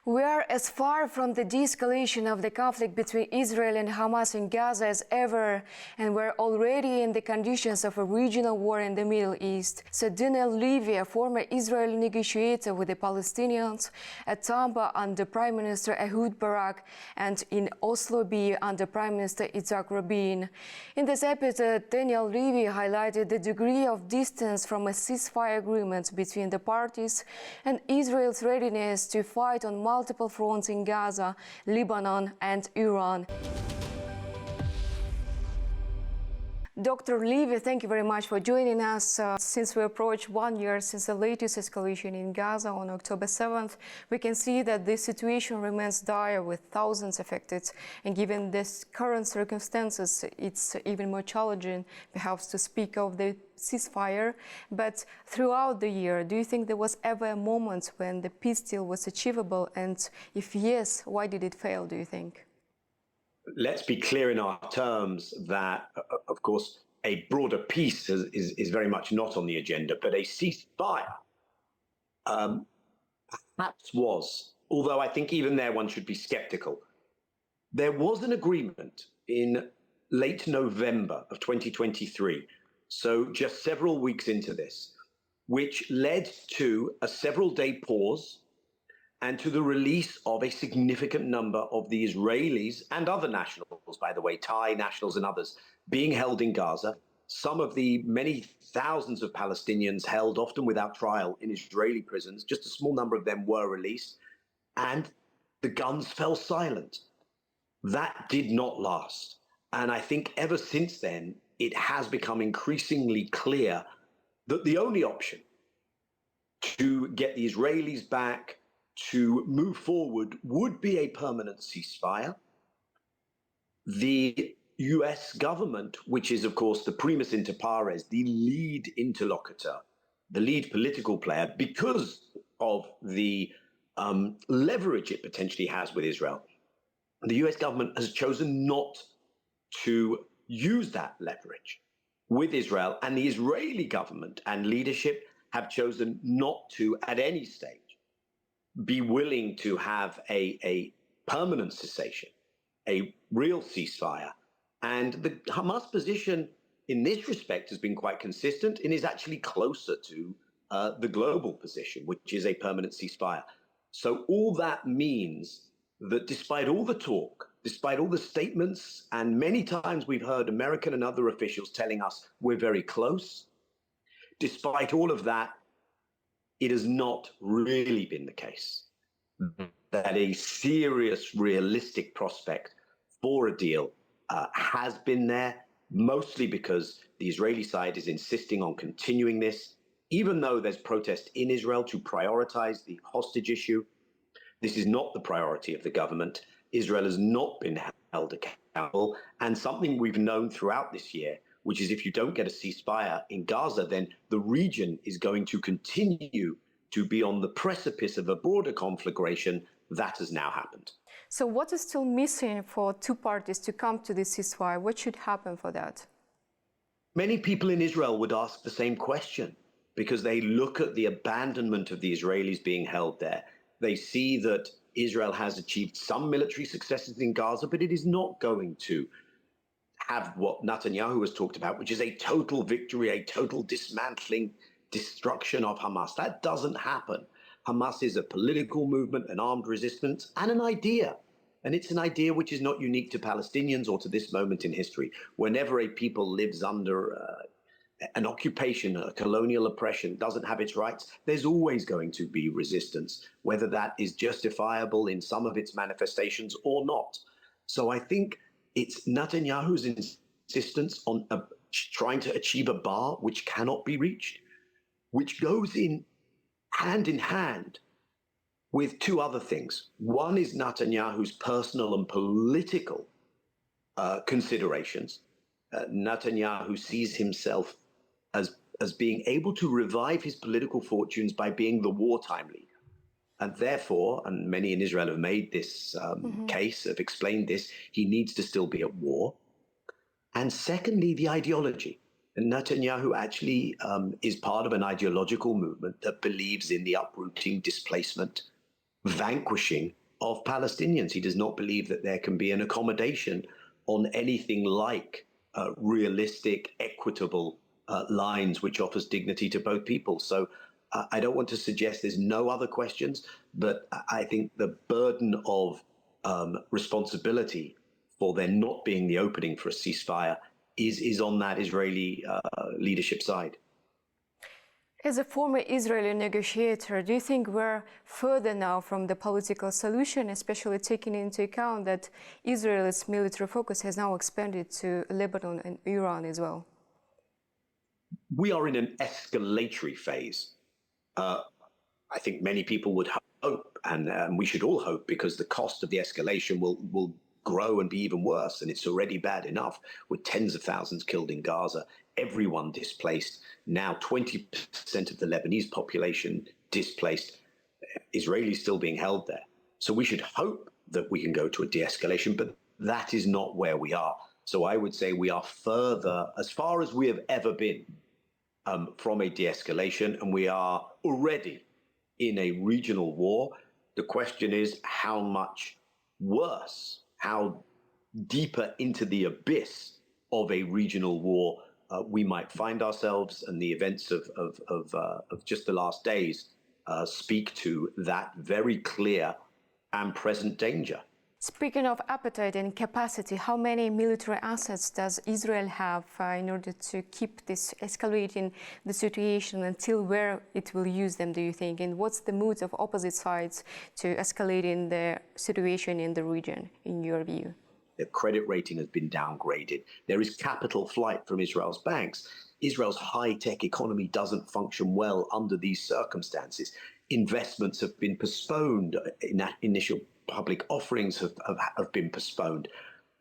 We are as far from the de-escalation of the conflict between Israel and Hamas in Gaza as ever, and we're already in the conditions of a regional war in the Middle East. So Levy, a former Israeli negotiator with the Palestinians, at Tamba under Prime Minister Ehud Barak, and in Oslo B under Prime Minister Yitzhak Rabin. In this episode, Levy highlighted the degree of distance from a ceasefire agreement between the parties and Israel's readiness to fight on multiple fronts in Gaza, Lebanon, and Iran. Dr. Levy, thank you very much for joining us. Since we approach 1 year since the latest escalation in Gaza on October 7th, we can see that the situation remains dire with thousands affected. And given this current circumstances, it's even more challenging, perhaps, to speak of the ceasefire. But throughout the year, do you think there was ever a moment when the peace deal was achievable? And if yes, why did it fail, do you think? Let's be clear in our terms that, of course, a broader peace is very much not on the agenda, but a ceasefire perhaps was, although I think even there one should be skeptical. There was an agreement in late November of 2023, so just several weeks into this, which led to a several-day pause and to the release of a significant number of the Israelis and other nationals, by the way, Thai nationals and others, being held in Gaza. Some of the many thousands of Palestinians held, often without trial, in Israeli prisons. Just a small number of them were released, and the guns fell silent. That did not last. And I think ever since then, it has become increasingly clear that the only option to get the Israelis back, to move forward, would be a permanent ceasefire. The US government, which is, of course, the primus inter pares, the lead interlocutor, the lead political player, because of the leverage it potentially has with Israel, the US government has chosen not to use that leverage with Israel, and the Israeli government and leadership have chosen not to, at any stage, be willing to have a permanent cessation, a real ceasefire. And the Hamas position in this respect has been quite consistent and is actually closer to the global position, which is a permanent ceasefire. So all that means that despite all the talk, despite all the statements, and many times we've heard American and other officials telling us we're very close, despite all of that, it has not really been the case that a serious, realistic prospect for a deal has been there, mostly because the Israeli side is insisting on continuing this, even though there's protest in Israel to prioritize the hostage issue. This is not the priority of the government. Israel has not been held accountable, and something we've known throughout this year, which is if you don't get a ceasefire in Gaza, then the region is going to continue to be on the precipice of a broader conflagration. That has now happened. So what is still missing for two parties to come to this ceasefire? What should happen for that? Many people in Israel would ask the same question, because they look at the abandonment of the Israelis being held there. They see that Israel has achieved some military successes in Gaza, but it is not going to have what Netanyahu has talked about, which is a total victory, a total dismantling, destruction of Hamas. That doesn't happen. Hamas is a political movement, an armed resistance, and an idea. And it's an idea which is not unique to Palestinians or to this moment in history. Whenever a people lives under an occupation, a colonial oppression, doesn't have its rights, there's always going to be resistance, whether that is justifiable in some of its manifestations or not. So I think it's Netanyahu's insistence on trying to achieve a bar which cannot be reached, which goes in hand with two other things. One is Netanyahu's personal and political considerations. Netanyahu sees himself as being able to revive his political fortunes by being the wartime leader. And therefore, and many in Israel have made this case, have explained this, he needs to still be at war. And secondly, the ideology. And Netanyahu actually is part of an ideological movement that believes in the uprooting, displacement, vanquishing of Palestinians. He does not believe that there can be an accommodation on anything like realistic, equitable lines which offers dignity to both people. So I don't want to suggest there's no other questions, but I think the burden of responsibility for there not being the opening for a ceasefire is on that Israeli leadership side. As a former Israeli negotiator, do you think we're further now from the political solution, especially taking into account that Israel's military focus has now expanded to Lebanon and Iran as well? We are in an escalatory phase. I think many people would hope, and we should all hope, because the cost of the escalation will grow and be even worse. And it's already bad enough with tens of thousands killed in Gaza, everyone displaced, now 20% of the Lebanese population displaced, Israelis still being held there. So we should hope that we can go to a de-escalation, but that is not where we are. So I would say we are further, as far as we have ever been, from a de-escalation, and we are already in a regional war. The question is how much worse, how deeper into the abyss of a regional war we might find ourselves, and the events of just the last days speak to that very clear and present danger. Speaking of appetite and capacity, how many military assets does Israel have in order to keep this escalating the situation until where it will use them, do you think? And what's the mood of opposite sides to escalating the situation in the region, in your view? Their credit rating has been downgraded. There is capital flight from Israel's banks. Israel's high-tech economy doesn't function well under these circumstances. Investments have been postponed. Initial public offerings have been postponed.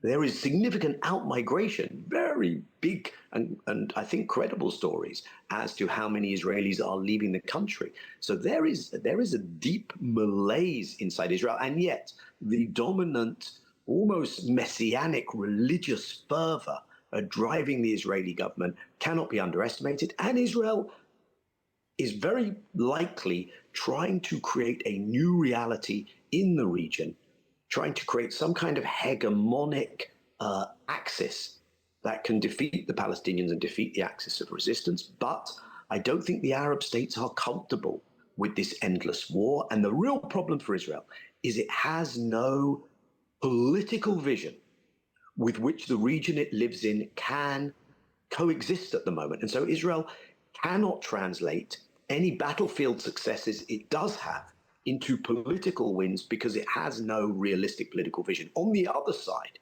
There is significant out-migration, very big and I think credible stories as to how many Israelis are leaving the country. So there is a deep malaise inside Israel, and yet the dominant, almost messianic religious fervor driving the Israeli government cannot be underestimated. And Israel is very likely trying to create a new reality in the region, trying to create some kind of hegemonic axis that can defeat the Palestinians and defeat the axis of resistance. But I don't think the Arab states are comfortable with this endless war. And the real problem for Israel is it has no political vision with which the region it lives in can coexist at the moment. And so Israel cannot translate any battlefield successes it does have into political wins because it has no realistic political vision. On the other side,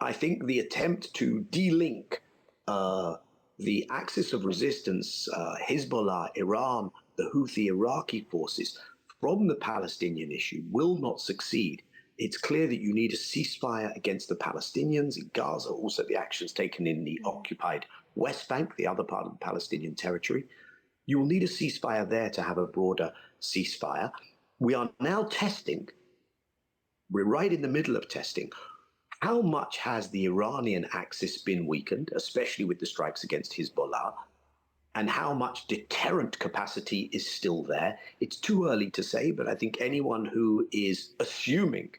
I think the attempt to de-link the axis of resistance, Hezbollah, Iran, the Houthi Iraqi forces, from the Palestinian issue will not succeed. It's clear that you need a ceasefire against the Palestinians in Gaza, also the actions taken in the occupied West Bank, the other part of the Palestinian territory. You will need a ceasefire there to have a broader ceasefire. We are now testing, we're right in the middle of testing, how much has the Iranian axis been weakened, especially with the strikes against Hezbollah, and how much deterrent capacity is still there. It's too early to say, but I think anyone who is assuming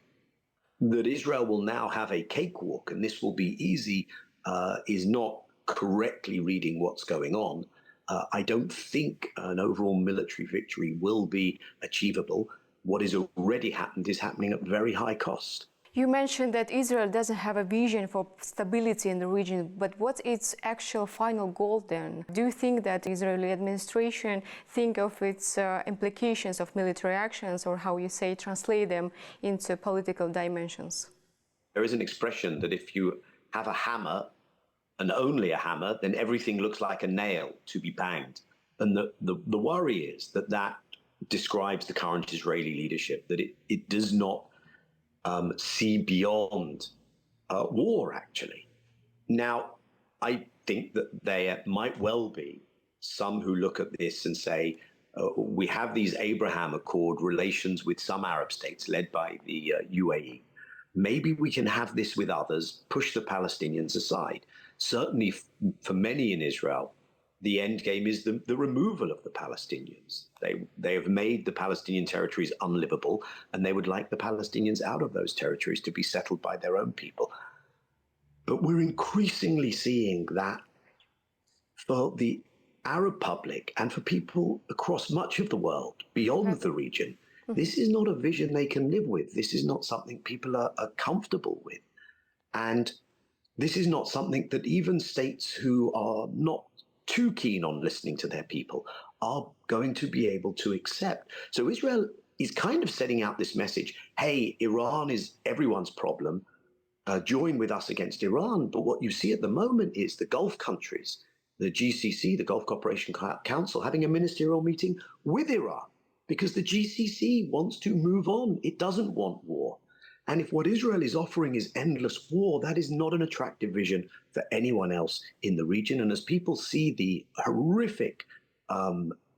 that Israel will now have a cakewalk and this will be easy is not correctly reading what's going on. I don't think an overall military victory will be achievable. What has already happened is happening at very high cost. You mentioned that Israel doesn't have a vision for stability in the region, but what's its actual final goal then? Do you think that the Israeli administration think of its implications of military actions, or how you say, translate them into political dimensions? There is an expression that if you have a hammer, and only a hammer, then everything looks like a nail to be banged. And the worry is that that describes the current Israeli leadership, that it does not see beyond war, actually. Now, I think that there might well be some who look at this and say, we have these Abraham Accord relations with some Arab states led by the UAE. Maybe we can have this with others, push the Palestinians aside. Certainly for many in Israel, the end game is the removal of the Palestinians. They have made the Palestinian territories unlivable, and they would like the Palestinians out of those territories to be settled by their own people. But we're increasingly seeing that for the Arab public and for people across much of the world beyond the region, this is not a vision they can live with. This is not something people are comfortable with. And this is not something that even states who are not too keen on listening to their people are going to be able to accept. So Israel is kind of setting out this message, hey, Iran is everyone's problem, join with us against Iran. But what you see at the moment is the Gulf countries, the GCC, the Gulf Cooperation Council, having a ministerial meeting with Iran because the GCC wants to move on. It doesn't want war. And if what Israel is offering is endless war, that is not an attractive vision for anyone else in the region. And as people see the horrific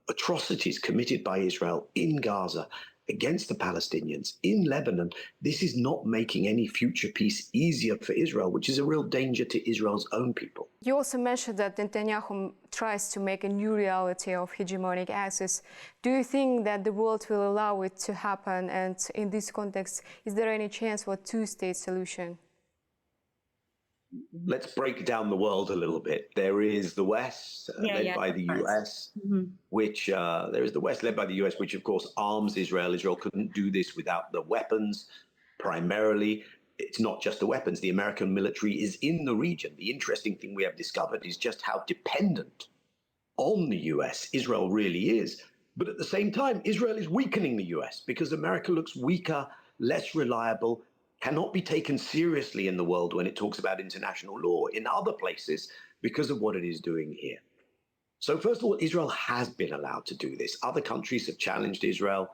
atrocities committed by Israel in Gaza against the Palestinians, in Lebanon, this is not making any future peace easier for Israel, which is a real danger to Israel's own people. You also mentioned that Netanyahu tries to make a new reality of hegemonic axis. Do you think that the world will allow it to happen? And in this context, is there any chance for a two-state solution? Let's break down the world a little bit. There is the West, led by the US, which there is the West led by the US, which of course arms Israel. Israel couldn't do this without the weapons. Primarily, it's not just the weapons. The American military is in the region. The interesting thing we have discovered is just how dependent on the US Israel really is. But at the same time, Israel is weakening the US because America looks weaker, less reliable, cannot be taken seriously in the world when it talks about international law in other places because of what it is doing here. So first of all, Israel has been allowed to do this. Other countries have challenged Israel.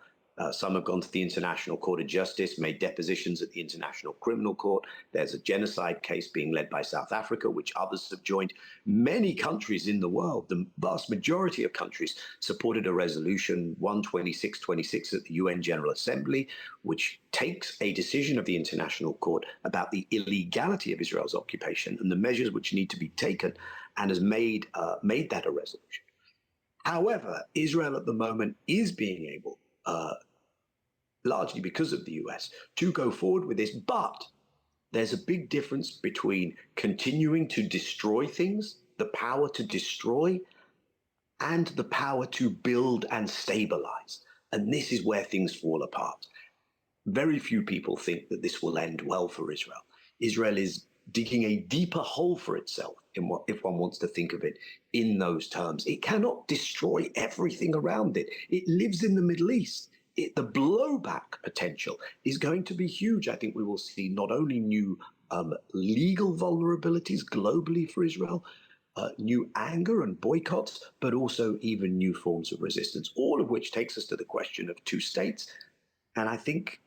Some have gone to the International Court of Justice, made depositions at the International Criminal Court. There's a genocide case being led by South Africa, which others have joined. Many countries in the world, the vast majority of countries, supported a resolution 12626 at the UN General Assembly, which takes a decision of the International Court about the illegality of Israel's occupation and the measures which need to be taken, and has made that a resolution. However, Israel at the moment is being able, largely because of the US, to go forward with this. But there's a big difference between continuing to destroy things, the power to destroy, and the power to build and stabilize. And this is where things fall apart. Very few people think that this will end well for Israel. Israel is digging a deeper hole for itself, if one wants to think of it in those terms. It cannot destroy everything around it. It lives in the Middle East. The blowback potential is going to be huge. I think we will see not only new legal vulnerabilities globally for Israel, new anger and boycotts, but also even new forms of resistance, all of which takes us to the question of two states. And I think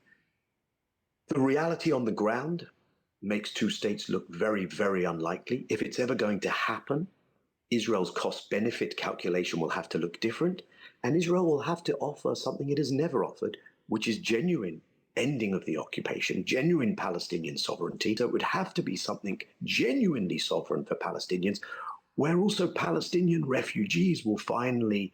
the reality on the ground makes two states look very, very unlikely. If it's ever going to happen, Israel's cost-benefit calculation will have to look different, and Israel will have to offer something it has never offered, which is genuine ending of the occupation, genuine Palestinian sovereignty. So it would have to be something genuinely sovereign for Palestinians, where also Palestinian refugees will finally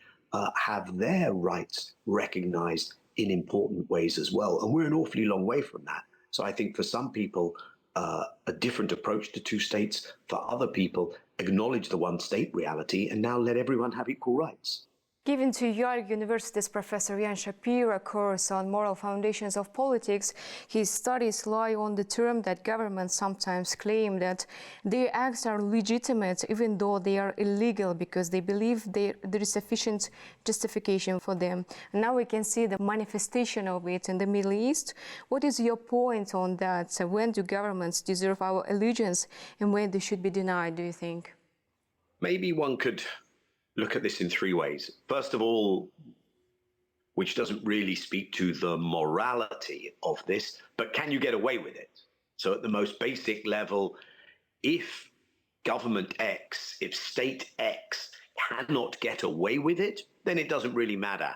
have their rights recognized in important ways as well. And we're an awfully long way from that. So I think for some people, a different approach to two states. For other people, acknowledge the one-state reality and now let everyone have equal rights. Given to Yale University's Professor Jan Shapira course on moral foundations of politics, his studies lie on the term that governments sometimes claim that their acts are legitimate even though they are illegal because they believe there is sufficient justification for them. And now we can see the manifestation of it in the Middle East. What is your point on that? So when do governments deserve our allegiance and when they should be denied, do you think? Maybe one could look at this in three ways. First of all, which doesn't really speak to the morality of this, but can you get away with it? So at the most basic level, if government X, if state X cannot get away with it, then it doesn't really matter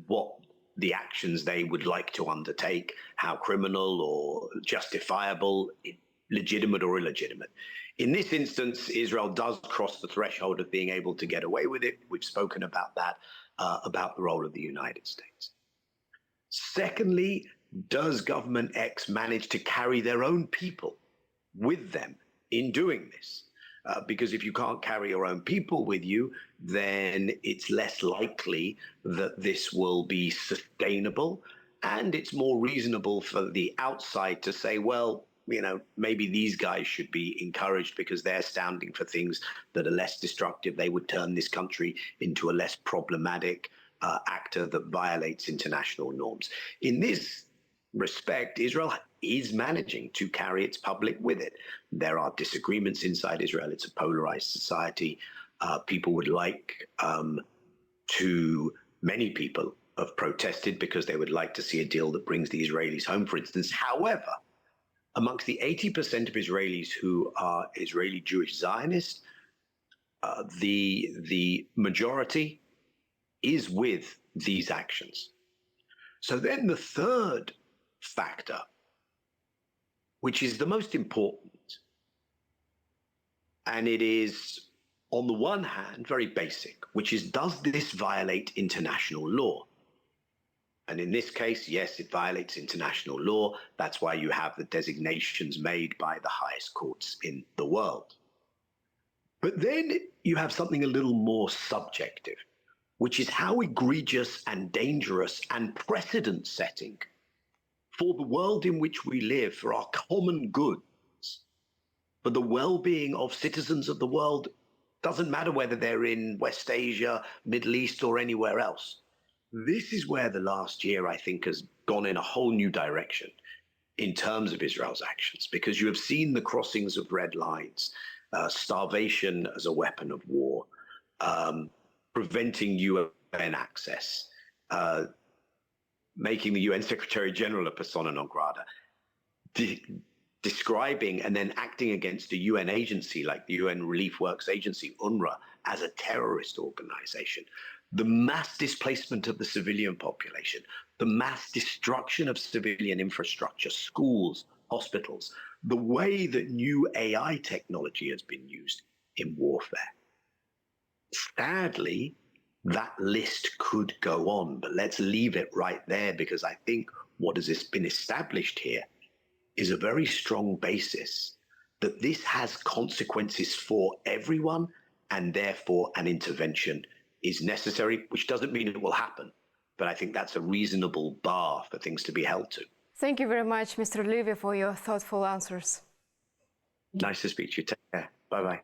what the actions they would like to undertake, how criminal or justifiable. It legitimate or illegitimate. In this instance, Israel does cross the threshold of being able to get away with it. We've spoken about that, about the role of the United States. Secondly, does government X manage to carry their own people with them in doing this? Because if you can't carry your own people with you, then it's less likely that this will be sustainable. And it's more reasonable for the outside to say, well, maybe these guys should be encouraged because they're standing for things that are less destructive. They would turn this country into a less problematic actor that violates international norms. In this respect, Israel is managing to carry its public with it. There are disagreements inside Israel. It's a polarized society. People would like many people have protested because they would like to see a deal that brings the Israelis home, for instance. However, amongst the 80% of Israelis who are Israeli Jewish Zionists, the majority is with these actions. So then the third factor, which is the most important, and it is, on the one hand, very basic, which is, does this violate international law? And in this case, yes, it violates international law. That's why you have the designations made by the highest courts in the world. But then you have something a little more subjective, which is how egregious and dangerous and precedent-setting for the world in which we live, for our common goods, for the well-being of citizens of the world, doesn't matter whether they're in West Asia, Middle East, or anywhere else. This is where the last year, I think, has gone in a whole new direction in terms of Israel's actions, because you have seen the crossings of red lines, starvation as a weapon of war, preventing UN access, making the UN Secretary General a persona non grata, describing and then acting against a UN agency like the UN Relief Works Agency, UNRWA, as a terrorist organization. The mass displacement of the civilian population, the mass destruction of civilian infrastructure, schools, hospitals, the way that new AI technology has been used in warfare. Sadly, that list could go on, but let's leave it right there, because I think what has been established here is a very strong basis that this has consequences for everyone, and therefore an intervention is necessary, which doesn't mean it will happen. But I think that's a reasonable bar for things to be held to. Thank you very much, Mr. Levy, for your thoughtful answers. Nice to speak to you. Take care. Bye-bye.